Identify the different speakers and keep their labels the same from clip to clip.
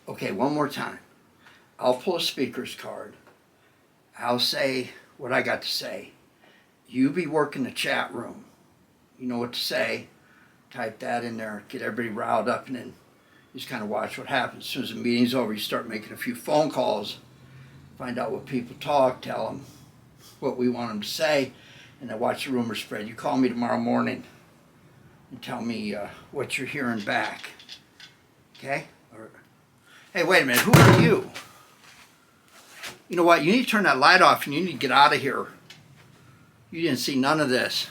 Speaker 1: Okay, one more time. I'll pull a speaker's card. I'll say what I got to say. You be working the chat room. You know what to say. Type that in there. Get everybody riled up, and then just kind of watch what happens. As soon as the meeting's over, you start making a few phone calls. Find out what people talk. Tell them what we want them to say. And then watch the rumor spread. You call me tomorrow morning and tell me what you're hearing back. Okay? Or, hey, wait a minute. Who are you? You know what? You need to turn that light off and you need to get out of here. You didn't see none of this.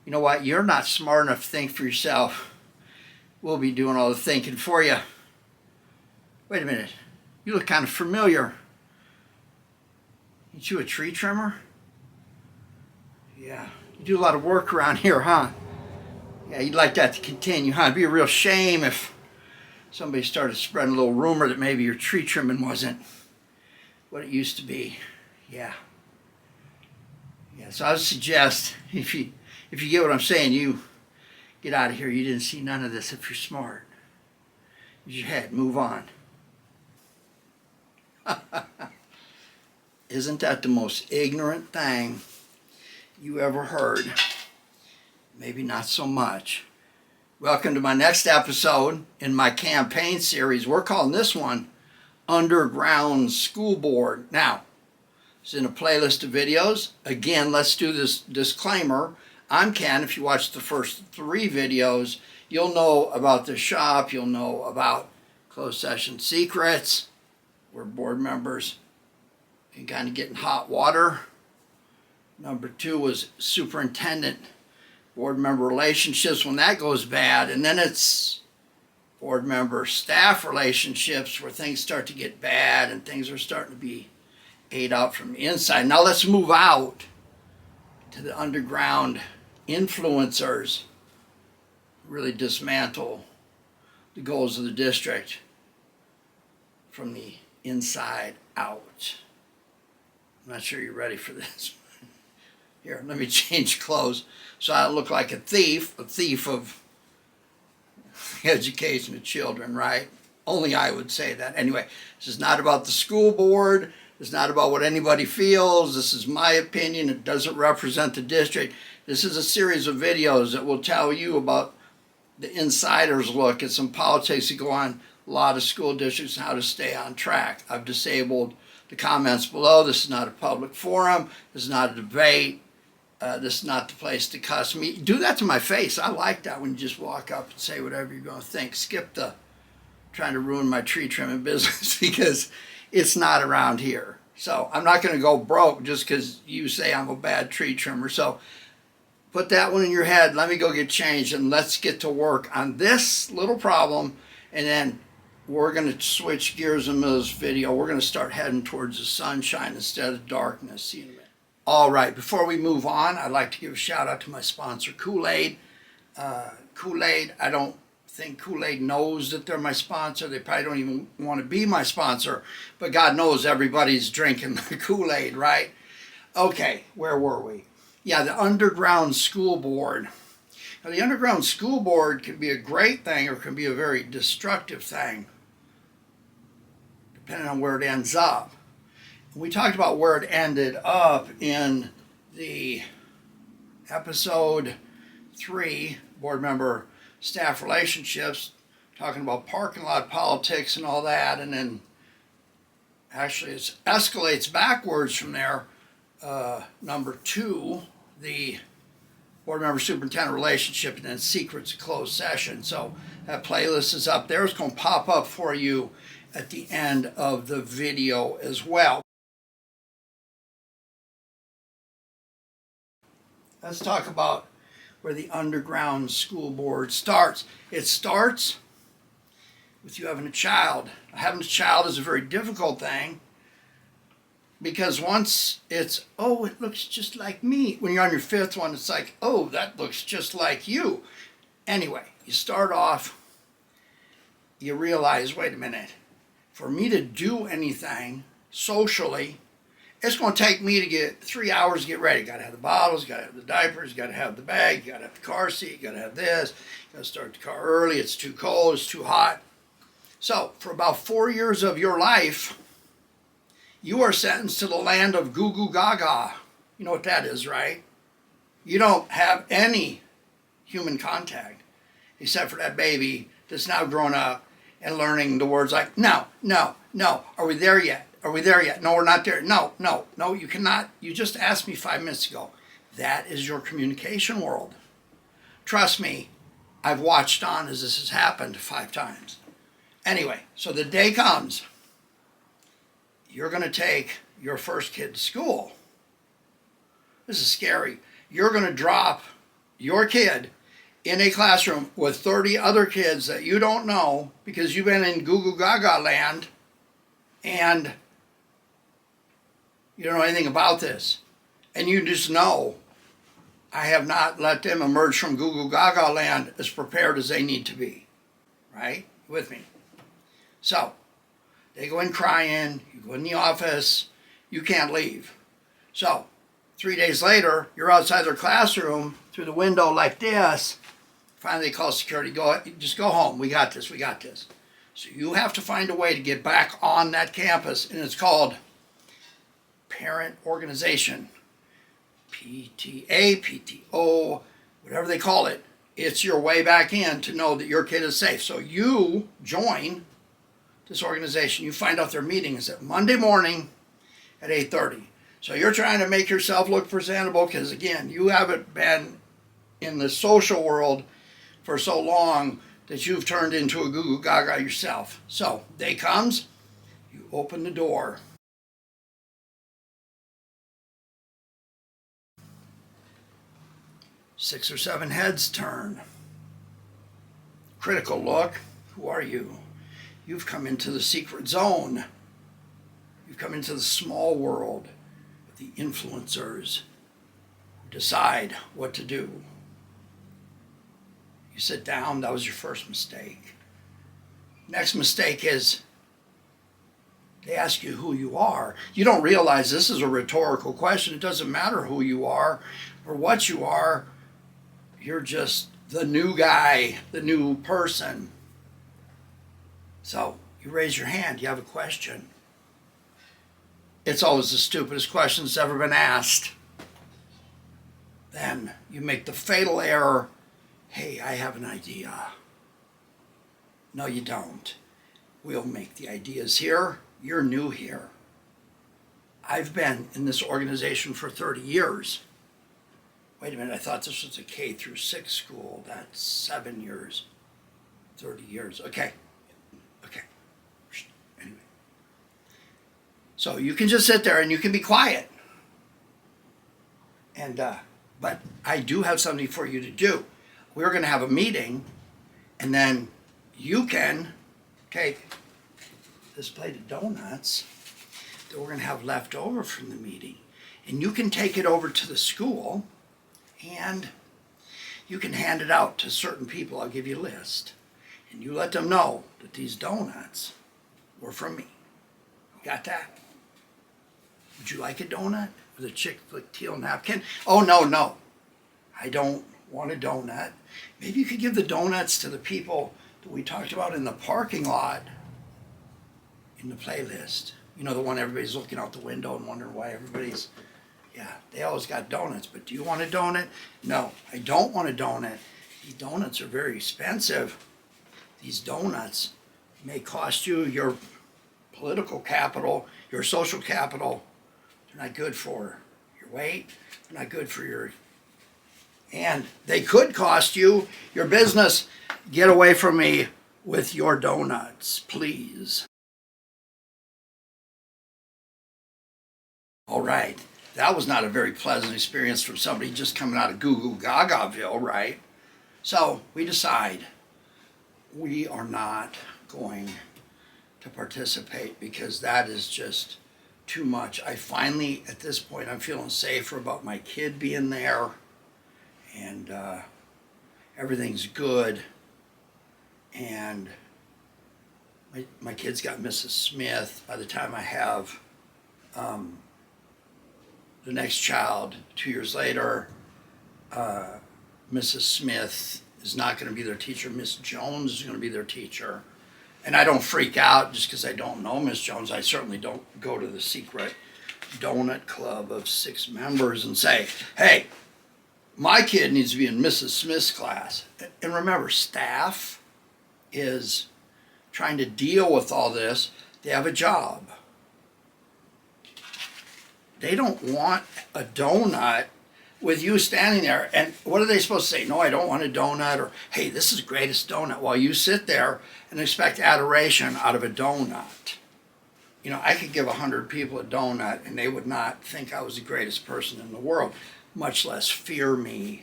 Speaker 1: You know what? You're not smart enough to think for yourself. We'll be doing all the thinking for you. Wait a minute. You look kind of familiar. Ain't you a tree trimmer? Yeah. You do a lot of work around here, huh? Yeah, you'd like that to continue, huh? It'd be a real shame if somebody started spreading a little rumor that maybe your tree trimming wasn't what it used to be. Yeah. Yeah, so I would suggest, if you get what I'm saying, you get out of here. You didn't see none of this if you're smart. Use your head. Move on. Isn't that the most ignorant thing you ever heard? Maybe not so much. Welcome to my next episode in my campaign series. We're calling this one Underground School Board. Now, it's in a playlist of videos. Again, let's do this disclaimer. I'm Ken. If you watch the first 3 videos, you'll know about the shop. You'll know about closed session secrets, where board members can kind of get in hot water. Number 2 was superintendent board member relationships when that goes bad. And then it's board member staff relationships where things start to get bad and things are starting to be ate out from the inside. Now let's move out to the underground influencers, really dismantle the goals of the district from the inside out. I'm not sure you're ready for this. Here, let me change clothes so I look like a thief of education of children, right? Only I would say that. Anyway, this is not about the school board. It's not about what anybody feels. This is my opinion. It doesn't represent the district. This is a series of videos that will tell you about the insider's look at some politics that go on a lot of school districts and how to stay on track. I've disabled the comments below. This is not a public forum. This is not a debate. This is not the place to cuss me. Do that to my face. I like that when you just walk up and say whatever you're going to think. Skip the trying to ruin my tree trimming business because it's not around here. So I'm not going to go broke just because you say I'm a bad tree trimmer. So put that one in your head. Let me go get changed and let's get to work on this little problem. And then we're going to switch gears in this video. We're going to start heading towards the sunshine instead of darkness. See you in a minute. All right, before we move on, I'd like to give a shout out to my sponsor, Kool-Aid. Kool-Aid, I don't think Kool-Aid knows that they're my sponsor. They probably don't even want to be my sponsor, but God knows everybody's drinking the Kool-Aid, right? Okay, where were we? Yeah, the underground school board. Now, the underground school board can be a great thing or can be a very destructive thing, depending on where it ends up. We talked about where it ended up in the episode 3, board member staff relationships, talking about parking lot politics and all that, and then actually it escalates backwards from there. Number 2, the board member superintendent relationship, and then secrets of closed session. So that playlist is up there. It's going to pop up for you at the end of the video as well. Let's talk about where the underground school board starts. It starts with you having a child. Having a child is a very difficult thing because once it's, oh, it looks just like me. When you're on your 5th one, it's like, oh, that looks just like you. Anyway, you start off, you realize, wait a minute, for me to do anything socially, it's going to take me to get 3 hours to get ready. Got to have the bottles, got to have the diapers, got to have the bag, got to have the car seat, got to have this, got to start the car early, it's too cold, it's too hot. So for about 4 years of your life, you are sentenced to the land of goo goo gaga. You know what that is, right? You don't have any human contact except for that baby that's now grown up and learning the words like, no, no, no, are we there yet? Are we there yet? No, we're not there. No, no, no, you cannot. You just asked me 5 minutes ago. That is your communication world. Trust me, I've watched on as this has happened 5 times. Anyway, so the day comes, you're going to take your first kid to school. This is scary. You're going to drop your kid in a classroom with 30 other kids that you don't know because you've been in goo goo gaga land and you don't know anything about this. And you just know I have not let them emerge from goo goo gaga land as prepared as they need to be. Right? With me. So, they go in crying, you go in the office, you can't leave. So, 3 days later, you're outside their classroom through the window like this. Finally, they call security, just go home, we got this, we got this. So you have to find a way to get back on that campus, and it's called Parent Organization. PTA, PTO, whatever they call it. It's your way back in to know that your kid is safe. So you join this organization. You find out their meeting is at Monday morning at 8:30. So you're trying to make yourself look presentable because, again, you haven't been in the social world for so long that you've turned into a goo goo gaga yourself. So day comes, you open the door. Six or seven heads turn. Critical look. Who are you? You've come into the secret zone. You've come into the small world of the influencers who decide what to do. You sit down, that was your first mistake. Next mistake is they ask you who you are. You don't realize this is a rhetorical question. It doesn't matter who you are or what you are. You're just the new guy, the new person. So you raise your hand, you have a question. It's always the stupidest question that's ever been asked. Then you make the fatal error, hey, I have an idea. No, you don't. We'll make the ideas here. You're new here. I've been in this organization for 30 years. Wait a minute, I thought this was a K through 6 school. That's 7 years, 30 years. Okay. Anyway. So you can just sit there and you can be quiet. And but I do have something for you to do. We're going to have a meeting, and then you can take this plate of donuts that we're going to have left over from the meeting, and you can take it over to the school, and you can hand it out to certain people. I'll give you a list, and you let them know that these donuts were from me. You got that? Would you like a donut with a chick with teal napkin? Oh, no. I don't want a donut. Maybe you could give the donuts to the people that we talked about in the parking lot in the playlist. You know, the one everybody's looking out the window and wondering why everybody's, they always got donuts. But do you want a donut? No, I don't want a donut. These donuts are very expensive. These donuts may cost you your political capital, your social capital. They're not good for your weight. They're not good for your... And they could cost you your business. Get away from me with your donuts, please. All right. That was not a very pleasant experience from somebody just coming out of Goo Goo Gagaville, right? So we decide we are not going to participate because that is just too much. I finally, at this point, I'm feeling safer about my kid being there, and everything's good. And my kid's got Mrs. Smith. By the time I have the next child, 2 years later, Mrs. Smith is not going to be their teacher. Miss Jones is going to be their teacher. And I don't freak out just because I don't know Miss Jones. I certainly don't go to the secret donut club of 6 members and say, hey, my kid needs to be in Mrs. Smith's class. And remember, staff is trying to deal with all this. They have a job. They don't want a donut with you standing there. And what are they supposed to say? No, I don't want a donut. Or, hey, this is the greatest donut. While you sit there and expect adoration out of a donut. You know, I could give 100 people a donut and they would not think I was the greatest person in the world, much less fear me.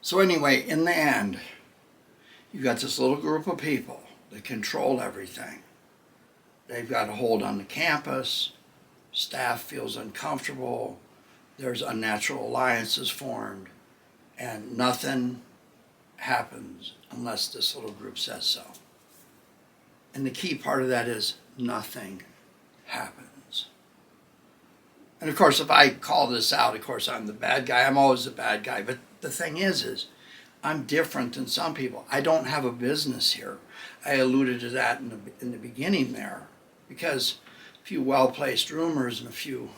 Speaker 1: So anyway, in the end, you got this little group of people that control everything. They've got a hold on the campus. Staff feels uncomfortable. There's unnatural alliances formed, and nothing happens unless this little group says so. And the key part of that is nothing happens. And of course, if I call this out, of course, I'm the bad guy. I'm always the bad guy. But the thing is I'm different than some people. I don't have a business here. I alluded to that in the beginning there, because a few well-placed rumors and a few,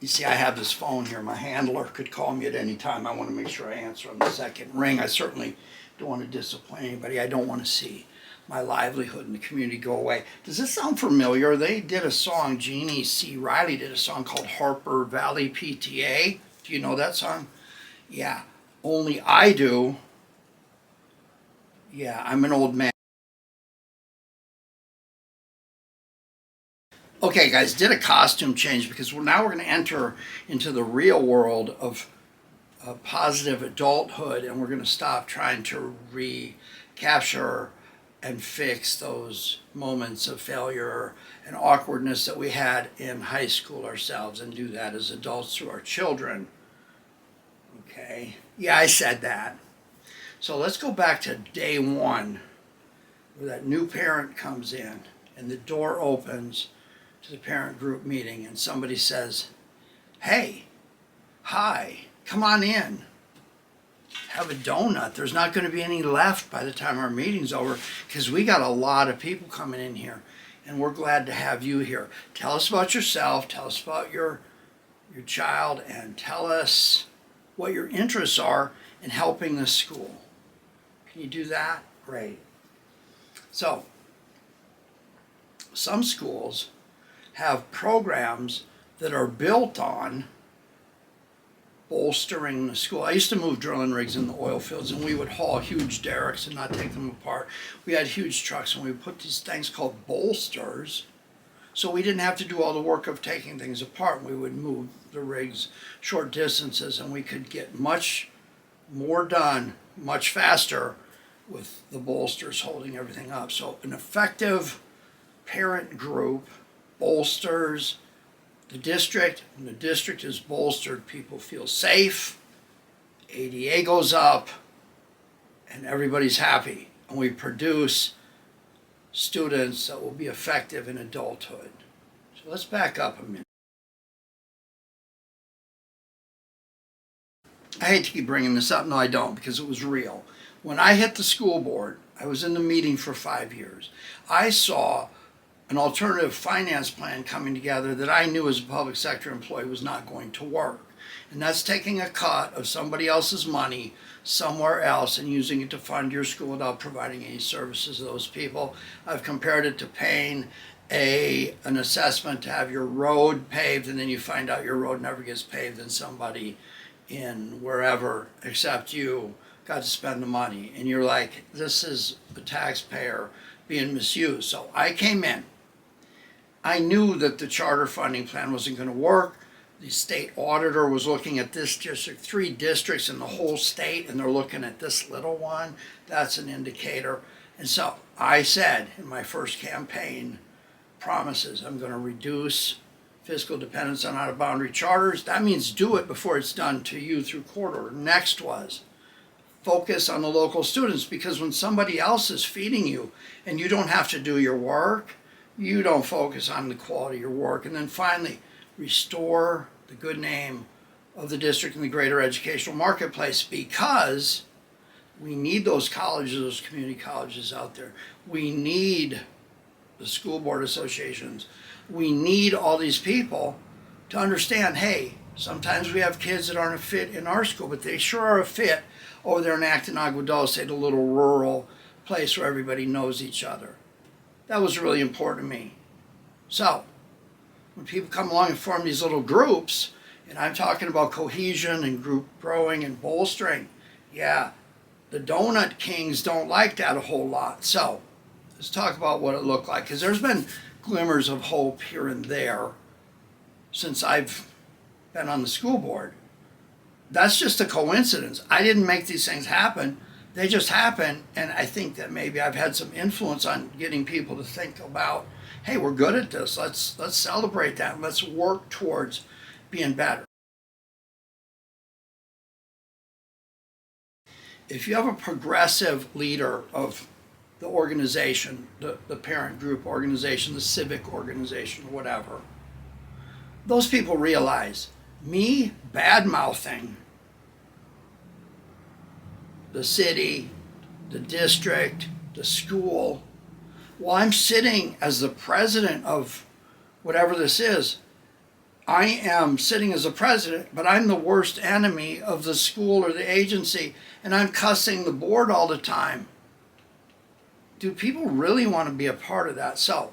Speaker 1: you see, I have this phone here. My handler could call me at any time. I want to make sure I answer on the second ring. I certainly don't want to disappoint anybody. I don't want to see my livelihood in the community go away. Does this sound familiar? They did a song, Jeannie C. Riley did a song called Harper Valley PTA. Do you know that song? Yeah, only I do. Yeah, I'm an old man. Okay, guys, did a costume change because now we're going to enter into the real world of positive adulthood, and we're going to stop trying to recapture and fix those moments of failure and awkwardness that we had in high school ourselves, and do that as adults through our children. Okay, yeah, I said that. So let's go back to day one, where that new parent comes in and the door opens to the parent group meeting and somebody says, hey, hi, come on in. Have a donut. There's not going to be any left by the time our meeting's over, because we got a lot of people coming in here, and we're glad to have you here. Tell us about yourself, tell us about your child, and tell us what your interests are in helping the school. Can you do that? Great. So, some schools have programs that are built on bolstering the school. I used to move drilling rigs in the oil fields, and we would haul huge derricks and not take them apart. We had huge trucks, and we would put these things called bolsters, so we didn't have to do all the work of taking things apart. We would move the rigs short distances, and we could get much more done much faster with the bolsters holding everything up. So an effective parent group bolsters the district. When the district is bolstered, people feel safe, ADA goes up, and everybody's happy. And we produce students that will be effective in adulthood. So let's back up a minute. I hate to keep bringing this up. No, I don't, because it was real. When I hit the school board, I was in the meeting for 5 years. I saw an alternative finance plan coming together that I knew as a public sector employee was not going to work. And that's taking a cut of somebody else's money somewhere else and using it to fund your school without providing any services to those people. I've compared it to paying an assessment to have your road paved, and then you find out your road never gets paved, and somebody in wherever except you got to spend the money. And you're like, this is the taxpayer being misused. So I came in. I knew that the charter funding plan wasn't going to work. The state auditor was looking at this district, 3 districts in the whole state, and they're looking at this little one. That's an indicator. And so I said in my first campaign promises, I'm going to reduce fiscal dependence on out-of-boundary charters. That means do it before it's done to you through court order. Next was focus on the local students, because when somebody else is feeding you and you don't have to do your work, you don't focus on the quality of your work. And then finally, restore the good name of the district in the greater educational marketplace, because We need those colleges, those community colleges out there. We need the school board associations. We need all these people to understand, hey, sometimes we have kids that aren't a fit in our school, but they sure are a fit over there in Acton, Agua, Dulce, the little rural place where everybody knows each other. That was really important to me. So, when people come along and form these little groups, and I'm talking about cohesion and group growing and bolstering, yeah, the donut kings don't like that a whole lot. So, let's talk about what it looked like, because there's been glimmers of hope here and there since I've been on the school board. That's just a coincidence. I didn't make these things happen. They just happen, and I think that maybe I've had some influence on getting people to think about, hey, we're good at this. Let's celebrate that. Let's work towards being better. If you have a progressive leader of the organization, the parent group organization, the civic organization, whatever, those people realize me bad-mouthing the city, the district, the school, while I'm sitting as the president of whatever this is, I am sitting as a president, but I'm the worst enemy of the school or the agency, and I'm cussing the board all the time. Do people really want to be a part of that? So,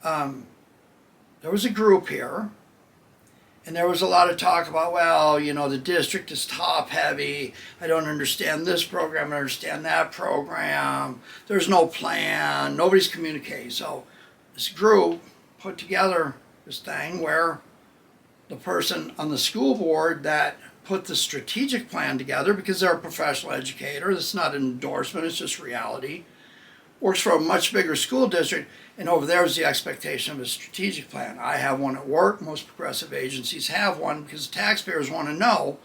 Speaker 1: there was a group here, and there was a lot of talk about, well, you know, the district is top heavy. I don't understand this program, I don't understand that program. There's no plan, nobody's communicating. So this group put together this thing where the person on the school board that put the strategic plan together, because they're a professional educator, it's not an endorsement, it's just reality, works for a much bigger school district, and over there is the expectation of a strategic plan. I have one at work. Most progressive agencies have one because taxpayers want to know,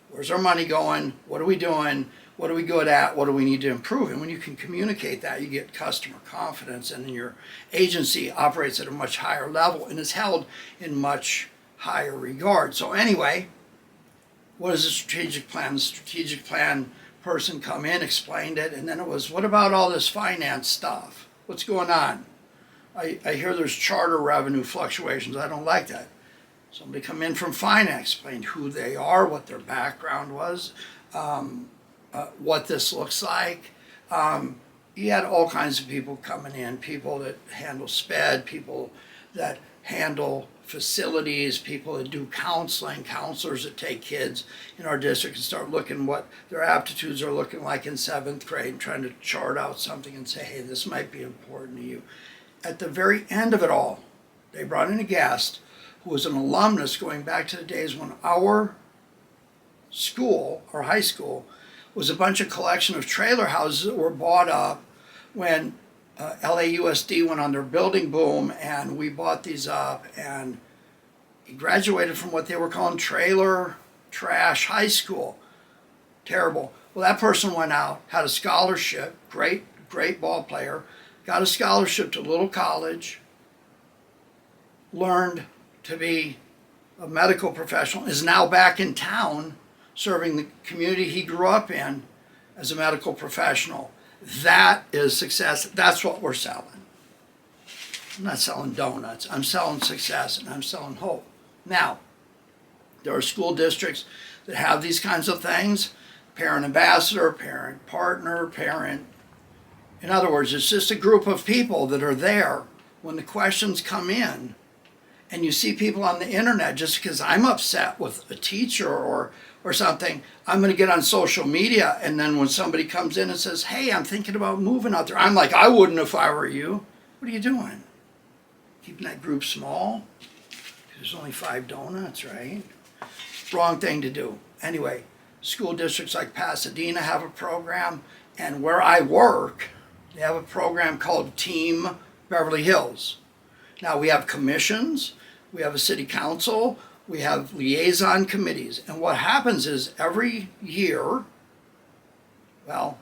Speaker 1: where's our money going? What are we doing? What are we good at? What do we need to improve? And when you can communicate that, you get customer confidence, and then your agency operates at a much higher level and is held in much higher regard. So anyway, what is the strategic plan? The strategic plan person come in, explained it, and then it was, what about all this finance stuff? What's going on? I hear there's charter revenue fluctuations. I don't like that. Somebody come in from finance, explained who they are, what their background was, what this looks like. You had all kinds of people coming in, people that handle SPED, people that handle facilities, people that do counseling, counselors that take kids in our district and start looking what their aptitudes are looking like in 7th grade and trying to chart out something and say, hey, this might be important to you. At the very end of it all, they brought in a guest who was an alumnus going back to the days when our school, our high school, was a bunch of collection of trailer houses that were bought up when AADUSD went on their building boom, and we bought these up, and he graduated from what they were calling trailer trash high school. Terrible. Well, that person went out, had a scholarship, great ball player, got a scholarship to a little college, learned to be a medical professional, is now back in town serving the community he grew up in as a medical professional. That is success. That's what we're selling. I'm not selling donuts. I'm selling success, and I'm selling hope. Now, there are school districts that have these kinds of things. Parent ambassador, parent partner, parent. In other words, it's just a group of people that are there when the questions come in. And you see people on the internet, just because I'm upset with a teacher or something, I'm going to get on social media, and then when somebody comes in and says, hey, I'm thinking about moving out there, I'm like, I wouldn't if I were you. What are you doing? Keeping that group small? There's only 5 donuts, right? Wrong thing to do. Anyway, school districts like Pasadena have a program, and where I work, they have a program called Team Beverly Hills. Now, we have commissions, we have a city council, we have liaison committees. And what happens is every year, well,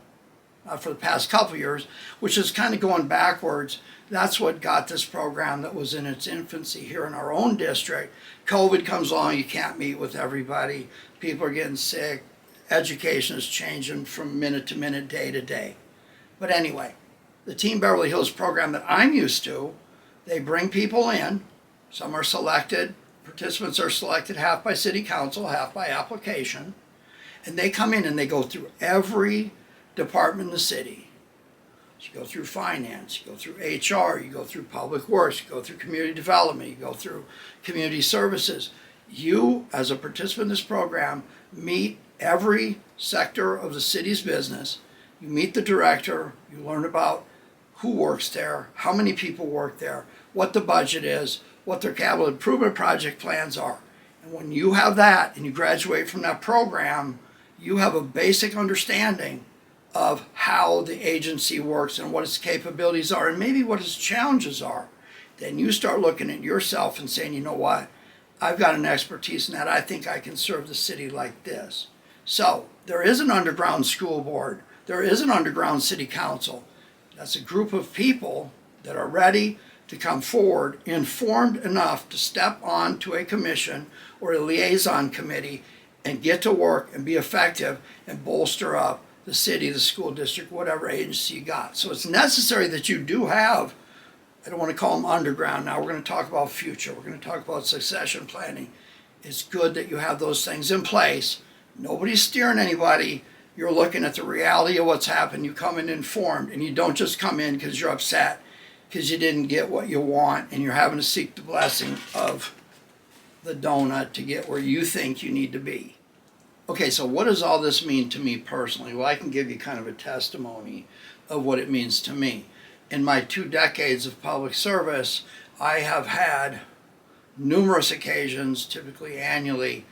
Speaker 1: not for the past couple of years, which is kind of going backwards, that's what got this program that was in its infancy here in our own district. COVID comes along, you can't meet with everybody, people are getting sick, education is changing from minute to minute, day to day. But anyway, the Team Beverly Hills program that I'm used to, they bring people in. Some are selected. Participants are selected half by city council, half by application. And they come in and they go through every department in the city. You go through finance, you go through HR, you go through public works, you go through community development, you go through community services. You, as a participant in this program, meet every sector of the city's business. You meet the director, you learn about who works there, how many people work there, what the budget is, what their capital improvement project plans are. And when you have that and you graduate from that program, you have a basic understanding of how the agency works and what its capabilities are and maybe what its challenges are. Then you start looking at yourself and saying, you know what, I've got an expertise in that. I think I can serve the city like this. So there is an underground school board. There is an underground city council. That's a group of people that are ready to come forward, informed enough to step on to a commission or a liaison committee and get to work and be effective and bolster up the city, the school district, whatever agency you got. So it's necessary that you do have, I don't want to call them underground now, we're going to talk about future, we're going to talk about succession planning. It's good that you have those things in place. Nobody's steering anybody. You're looking at the reality of what's happened. You come in informed, and you don't just come in because you're upset because you didn't get what you want and you're having to seek the blessing of the donut to get where you think you need to be. Okay, so what does all this mean to me personally? Well, I can give you kind of a testimony of what it means to me. In my 2 decades of public service, I have had numerous occasions, typically annually,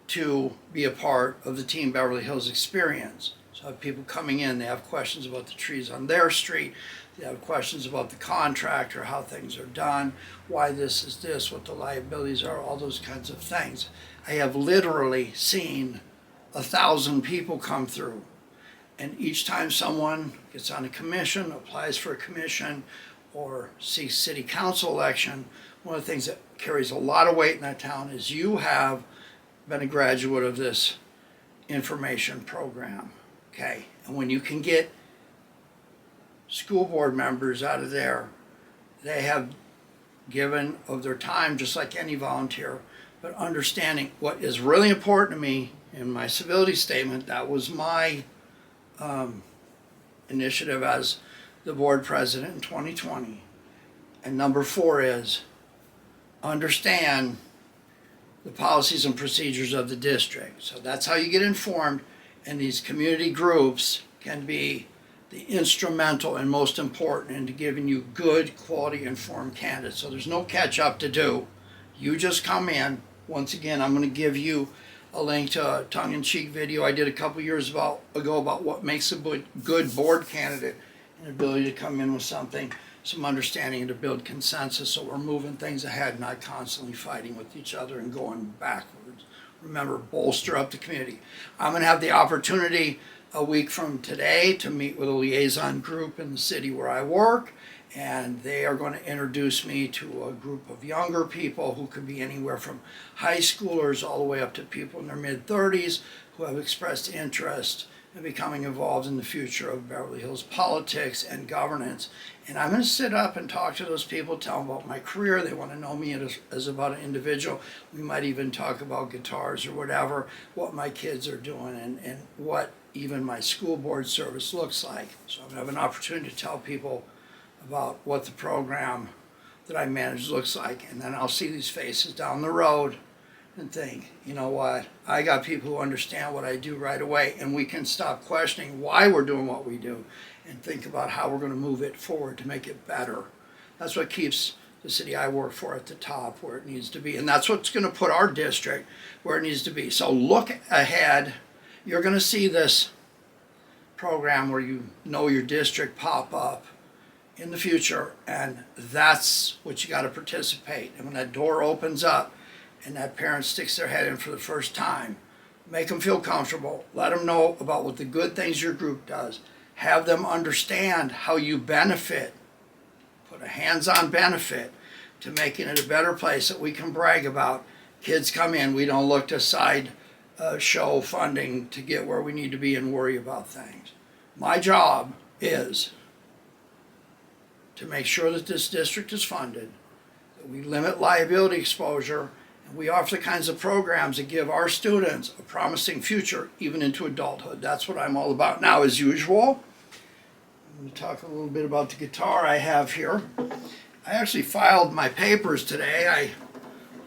Speaker 1: to be a part of the Team Beverly Hills experience. So I have people coming in, they have questions about the trees on their street, they have questions about the contractor, how things are done, why this is this, what the liabilities are, all those kinds of things. I have literally seen 1,000 people come through. And each time someone gets on a commission, applies for a commission, or seeks city council election, one of the things that carries a lot of weight in that town is you have been a graduate of this information program, okay? And when you can get school board members out of there, they have given of their time just like any volunteer, but understanding what is really important to me in my civility statement. That was my initiative as the board president in 2020. And number 4 is understand the policies and procedures of the district. So that's how you get informed, and these community groups can be the instrumental and most important into giving you good quality informed candidates. So there's no catch up to do. You just come in. Once again, I'm going to give you a link to a tongue-in-cheek video I did a couple years ago about what makes a good board candidate, an ability to come in with something, some understanding, and to build consensus so we're moving things ahead, not constantly fighting with each other and going backwards. Remember, bolster up the community. I'm going to have the opportunity a week from today to meet with a liaison group in the city where I work, and they are going to introduce me to a group of younger people who could be anywhere from high schoolers all the way up to people in their mid-30s who have expressed interest in becoming involved in the future of Beverly Hills politics and governance. And I'm going to sit up and talk to those people, tell them about my career. They want to know me as about an individual. We might even talk about guitars or whatever, what my kids are doing, and what even my school board service looks like. So I'm going to have an opportunity to tell people about what the program that I manage looks like. And then I'll see these faces down the road and think, you know what, I got people who understand what I do right away, and we can stop questioning why we're doing what we do and think about how we're going to move it forward to make it better. That's what keeps the city I work for at the top where it needs to be, and that's what's going to put our district where it needs to be. So look ahead. You're going to see this program where you know your district pop up in the future, and that's what you got to participate. And when that door opens up and that parent sticks their head in for the first time, make them feel comfortable. Let them know about what the good things your group does. Have them understand how you benefit. Put a hands-on benefit to making it a better place that we can brag about. Kids come in, we don't look to side show funding to get where we need to be and worry about things. My job is to make sure that this district is funded, that we limit liability exposure, and we offer the kinds of programs that give our students a promising future even into adulthood. That's what I'm all about. Now, as usual, I'm going to talk a little bit about the guitar I have here. I actually filed my papers today. I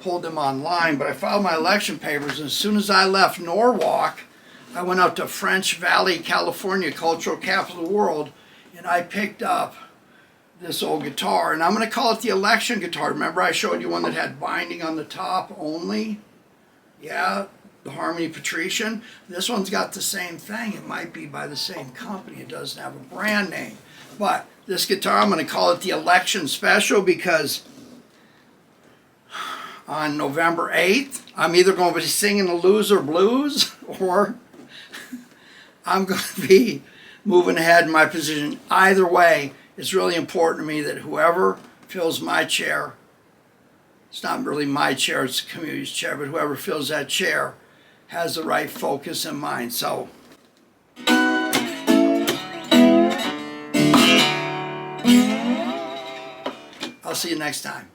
Speaker 1: pulled them online, but I filed my election papers, and as soon as I left Norwalk, I went out to French Valley, California, cultural capital of the world, and I picked up this old guitar, and I'm going to call it the election guitar. Remember I showed you one that had binding on the top only? Yeah, the Harmony Patrician. This one's got the same thing. It might be by the same company. It doesn't have a brand name. But this guitar, I'm going to call it the election special because on November 8th, I'm either going to be singing the loser blues or I'm going to be moving ahead in my position. Either way, it's really important to me that whoever fills my chair, it's not really my chair, it's the community's chair, but whoever fills that chair has the right focus in mind. So I'll see you next time.